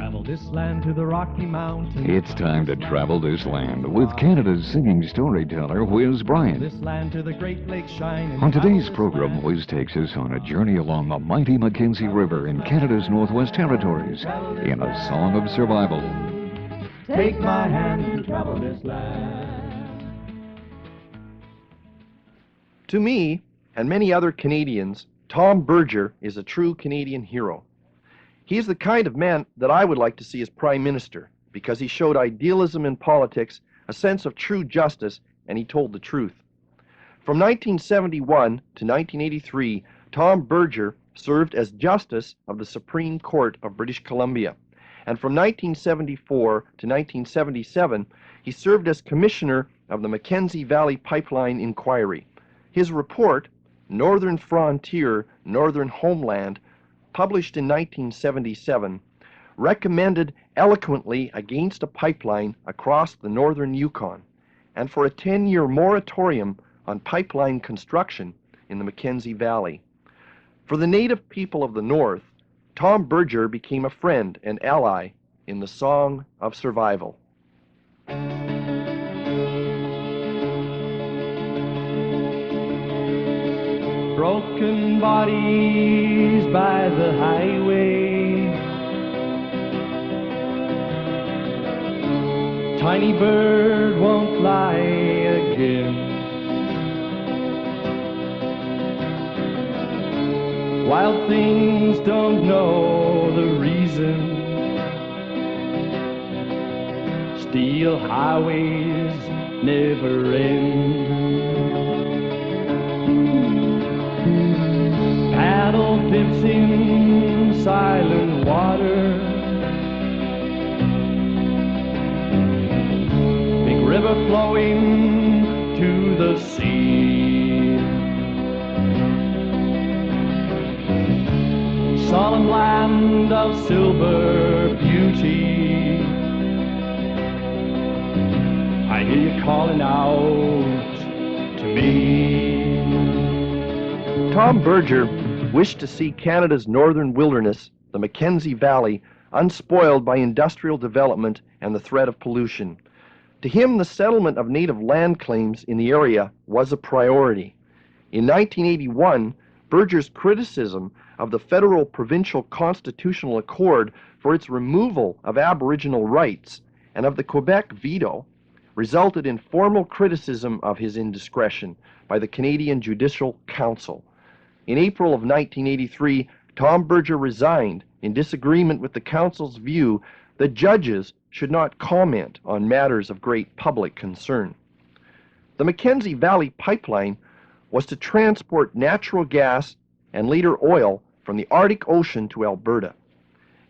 travel this land to the Rocky Mountains. It's time to travel this land with Canada's singing storyteller, Whiz Bryant. This land to the Great Lakes shine. On today's program, Whiz takes us on a journey along the mighty Mackenzie River in Canada's Northwest Territories in a song of survival. Take my hand to travel this land. To me, and many other Canadians, Tom Berger is a true Canadian hero. He is the kind of man that I would like to see as Prime Minister because he showed idealism in politics, a sense of true justice, and he told the truth. From 1971 to 1983, Tom Berger served as Justice of the Supreme Court of British Columbia. And from 1974 to 1977, he served as Commissioner of the Mackenzie Valley Pipeline Inquiry. His report, Northern Frontier, Northern Homeland, published in 1977, recommended eloquently against a pipeline across the northern Yukon and for a 10-year moratorium on pipeline construction in the Mackenzie Valley. For the native people of the North, Tom Berger became a friend and ally in the Song of Survival. Broken bodies by the highway, tiny bird won't fly again. Wild things don't know the reason. Steel highways never end. Paddle dips in silent water. Big river flowing to the sea. Solemn land of silver beauty. I hear you calling out to me. Tom Berger wished to see Canada's northern wilderness, the Mackenzie Valley, unspoiled by industrial development and the threat of pollution. To him, the settlement of native land claims in the area was a priority. In 1981, Berger's criticism of the federal-provincial constitutional accord for its removal of Aboriginal rights and of the Quebec veto resulted in formal criticism of his indiscretion by the Canadian Judicial Council. In April of 1983, Tom Berger resigned in disagreement with the Council's view that judges should not comment on matters of great public concern. The Mackenzie Valley Pipeline was to transport natural gas and later oil from the Arctic Ocean to Alberta.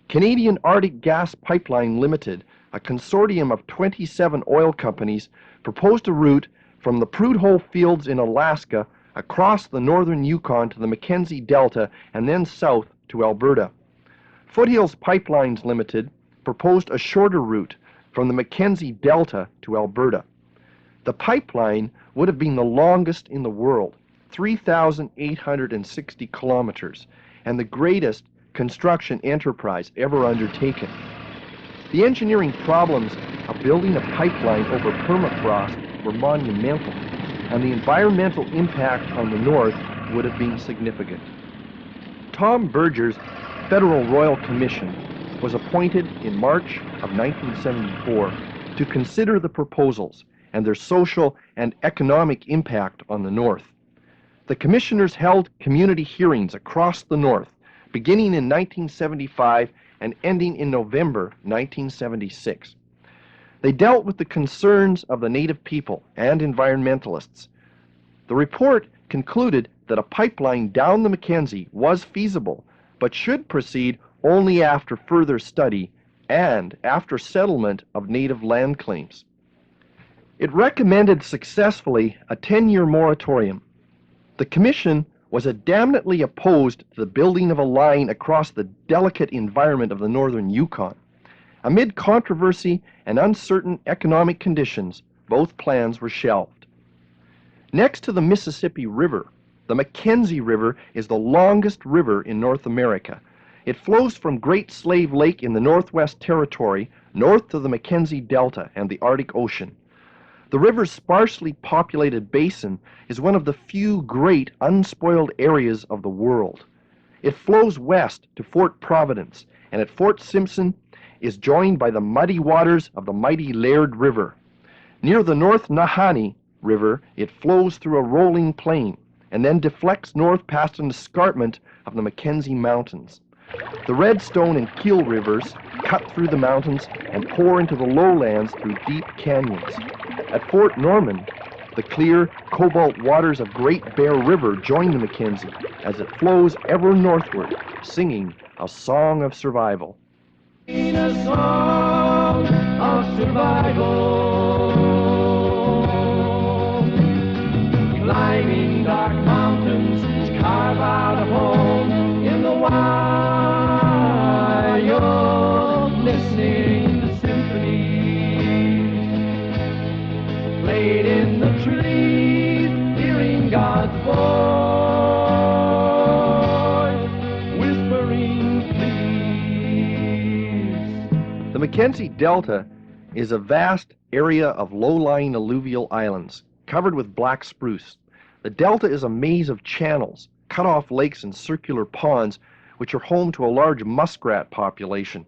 Canadian Arctic Gas Pipeline Limited, a consortium of 27 oil companies, proposed a route from the Prudhoe fields in Alaska across the northern Yukon to the Mackenzie Delta and then south to Alberta. Foothills Pipelines Limited proposed a shorter route from the Mackenzie Delta to Alberta. The pipeline would have been the longest in the world, 3,860 kilometers, and the greatest construction enterprise ever undertaken. The engineering problems of building a pipeline over permafrost were monumental, and the environmental impact on the North would have been significant. Tom Berger's Federal Royal Commission was appointed in March of 1974 to consider the proposals and their social and economic impact on the North. The commissioners held community hearings across the North, beginning in 1975 and ending in November 1976. They dealt with the concerns of the native people and environmentalists. The report concluded that a pipeline down the Mackenzie was feasible, but should proceed only after further study and after settlement of native land claims. It recommended successfully a 10-year moratorium. The Commission was adamantly opposed to the building of a line across the delicate environment of the northern Yukon. Amid controversy and uncertain economic conditions, both plans were shelved. Next to the Mississippi River, the Mackenzie River is the longest river in North America It flows from Great Slave Lake in the Northwest Territory north to the Mackenzie Delta and the Arctic Ocean. The river's sparsely populated basin is one of the few great unspoiled areas of the world. It flows west to Fort Providence, and at Fort Simpson is joined by the muddy waters of the mighty Laird River. Near the North Nahanni River, it flows through a rolling plain and then deflects north past an escarpment of the Mackenzie Mountains. The Redstone and Keel rivers cut through the mountains and pour into the lowlands through deep canyons. At Fort Norman, the clear, cobalt waters of Great Bear River join the Mackenzie as it flows ever northward, singing a song of survival. In a song of survival, climbing dark mountains to carve out a home in the wild, listening to symphonies played in the trees, hearing God's voice, whispering please. The Mackenzie Delta is a vast area of low-lying alluvial islands covered with black spruce. The delta is a maze of channels, cut-off lakes, and circular ponds which are home to a large muskrat population.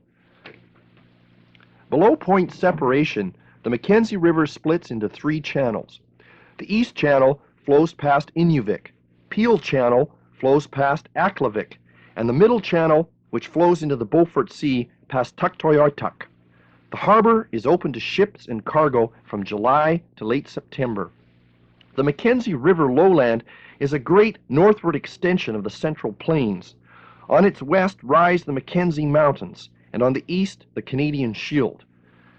Below point separation, the Mackenzie River splits into three channels. The East Channel flows past Inuvik, Peel Channel flows past Aklavik, and the Middle Channel, which flows into the Beaufort Sea, past Tuktoyartuk. The harbor is open to ships and cargo from July to late September. The Mackenzie River lowland is a great northward extension of the Central Plains. On its west rise the Mackenzie Mountains, and on the east the Canadian Shield.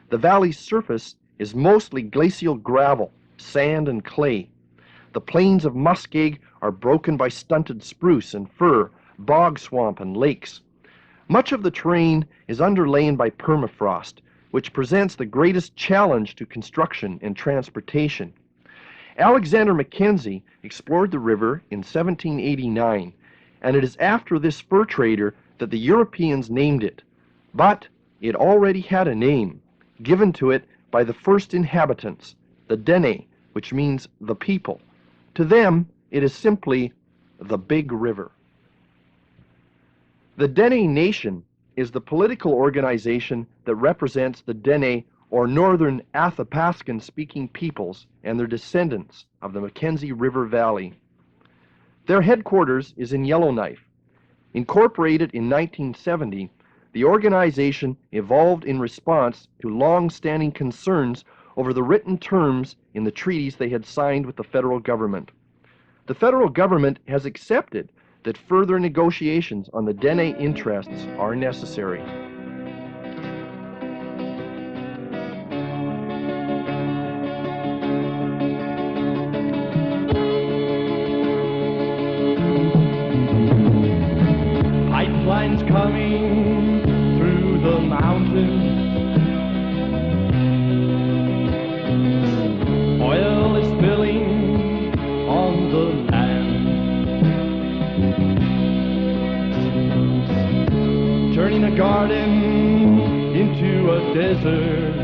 The valley's surface is mostly glacial gravel, sand, and clay. The plains of muskeg are broken by stunted spruce and fir, bog swamp, and lakes. Much of the terrain is underlain by permafrost, which presents the greatest challenge to construction and transportation. Alexander Mackenzie explored the river in 1789, and it is after this fur trader that the Europeans named it. But it already had a name, given to it by the first inhabitants, the Dene, which means the people. To them, it is simply the Big River. The Dene Nation is the political organization that represents the Dene, or Northern Athabascan-speaking peoples and their descendants of the Mackenzie River Valley. Their headquarters is in Yellowknife. Incorporated in 1970, the organization evolved in response to long-standing concerns over the written terms in the treaties they had signed with the federal government. The federal government has accepted that further negotiations on the Dene interests are necessary. Pipelines coming through the mountains, oil is spilling on the land, turning a garden into a desert,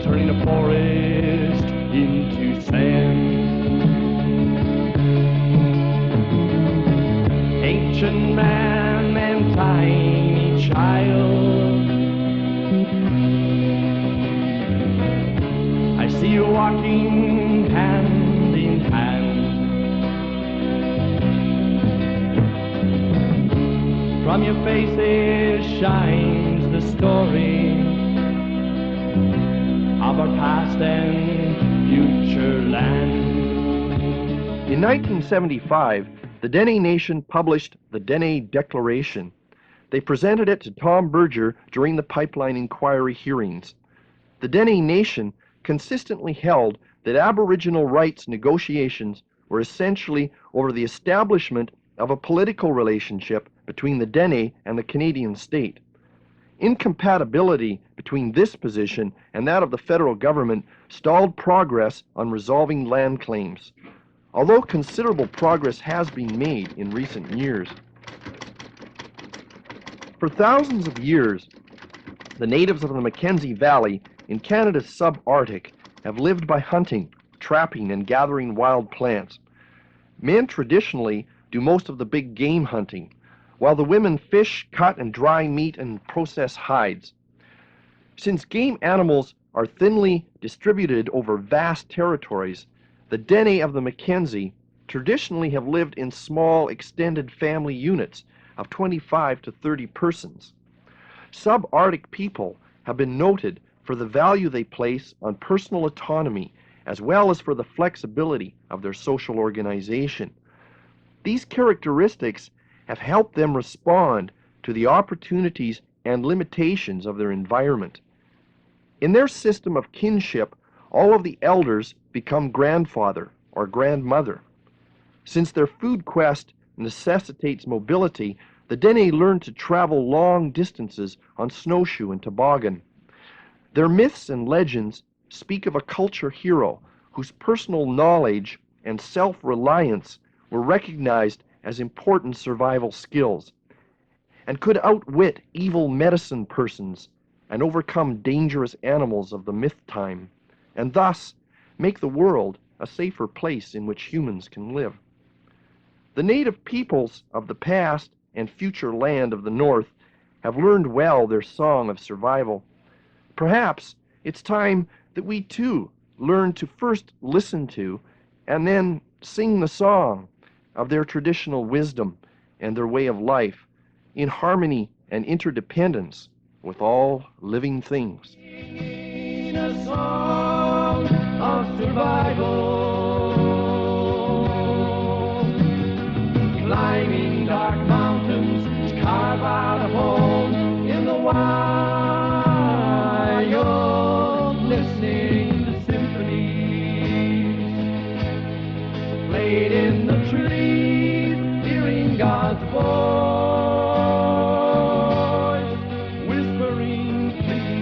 turning a forest into sand. Ancient man and tiny child, I see you walking hand in hand. From your faces shines the story of our past and future land. In 1975, the Dene Nation published the Dene Declaration. They presented it to Tom Berger during the pipeline inquiry hearings. The Dene Nation consistently held that Aboriginal rights negotiations were essentially over the establishment of a political relationship between the Dene and the Canadian state. Incompatibility between this position and that of the federal government stalled progress on resolving land claims. although considerable progress has been made in recent years. For thousands of years, the natives of the Mackenzie Valley in Canada's subarctic have lived by hunting, trapping, and gathering wild plants. Men traditionally do most of the big game hunting, while the women fish, cut, and dry meat and process hides. Since game animals are thinly distributed over vast territories, the Dene of the Mackenzie traditionally have lived in small extended family units of 25 to 30 persons. Subarctic people have been noted for the value they place on personal autonomy as well as for the flexibility of their social organization. These characteristics have helped them respond to the opportunities and limitations of their environment. In their system of kinship, all of the elders become grandfather or grandmother. Since their food quest necessitates mobility, the Dene learn to travel long distances on snowshoe and toboggan. Their myths and legends speak of a culture hero whose personal knowledge and self-reliance were recognized as important survival skills and could outwit evil medicine persons and overcome dangerous animals of the myth time, and thus make the world a safer place in which humans can live. The native peoples of the past and future land of the North have learned well their song of survival. Perhaps it's time that we too learn to first listen to and then sing the song of their traditional wisdom and their way of life in harmony and interdependence with all living things. In a song of survival, climbing dark mountains to carve out a home in the wild, listening to symphonies played in the trees, hearing God's voice, whispering please.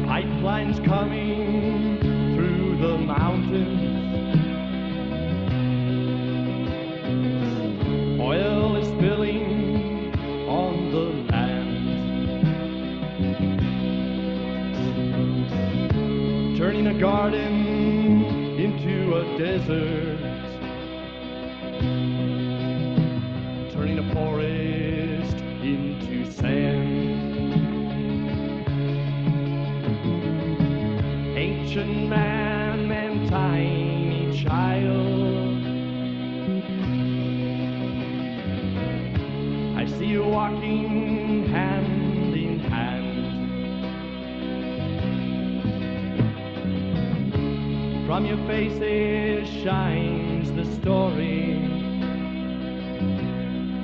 Pipelines coming through the mountains, oil is spilling on the land, turning a garden into a desert, turning a forest into sand. Ancient man and tiny child, I see you walking hand in hand. From your faces shines the story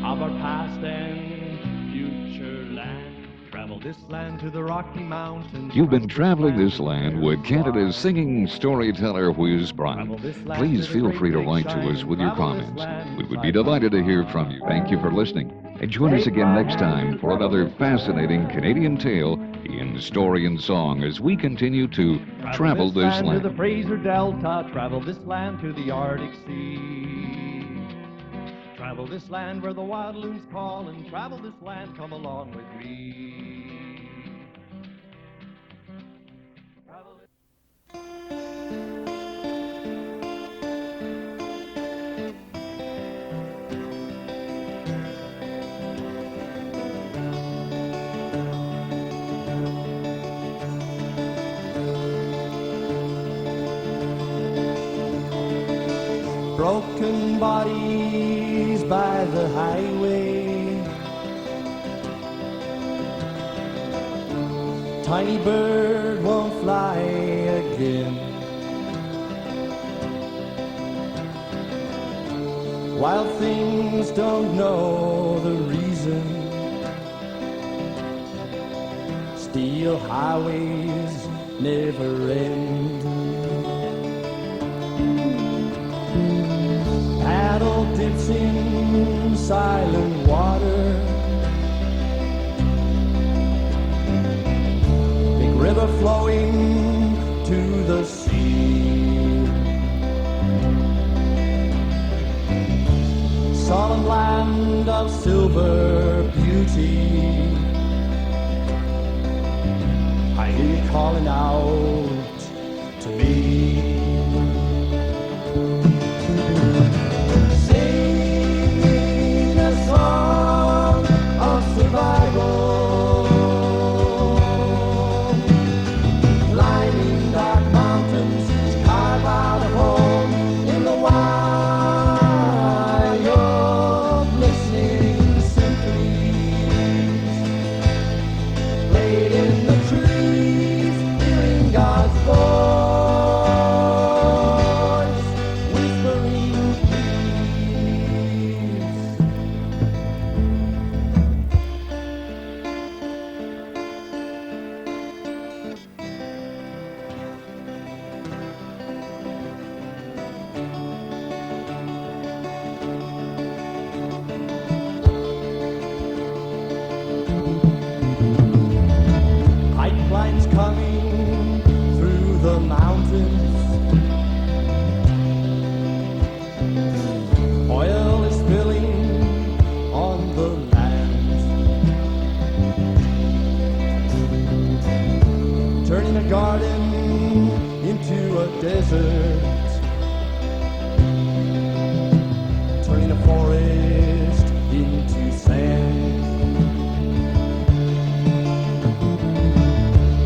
of our past and future land. Travel this land to the Rocky Mountains. You've been traveling this land with Canada's singing storyteller, Whiz Bryant. Please feel free to write to us with your comments. We would be delighted to hear from you. Thank you for listening. And join us again next time for another fascinating Canadian tale in story and song as we continue to travel this land. To the Fraser Delta, travel this land to the Arctic Sea. Travel this land where the wild loons call, and travel this land, come along with me. Broken bodies by the highway, tiny bird won't fly again. Wild things don't know the reason, steel highways never end. Paddle dips in silent water, big river flowing to the sea. Solemn land of silver beauty, I hear you calling out to me. Singing a song of survival, climbing dark mountains to carve out a home in the wild, listening symphonies played in the trees, hearing God's voice, whispering peace. Pipelines coming through the mountains, oil is spilling on the land, turning a garden into a desert, turning a forest into sand.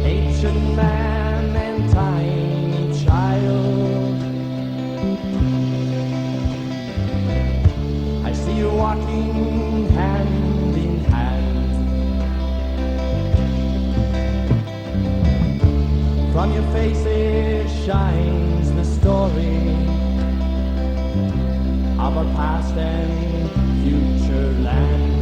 Ancient man and tiny child, I see you walking hand in hand. From your faces shines the story of our past and future land.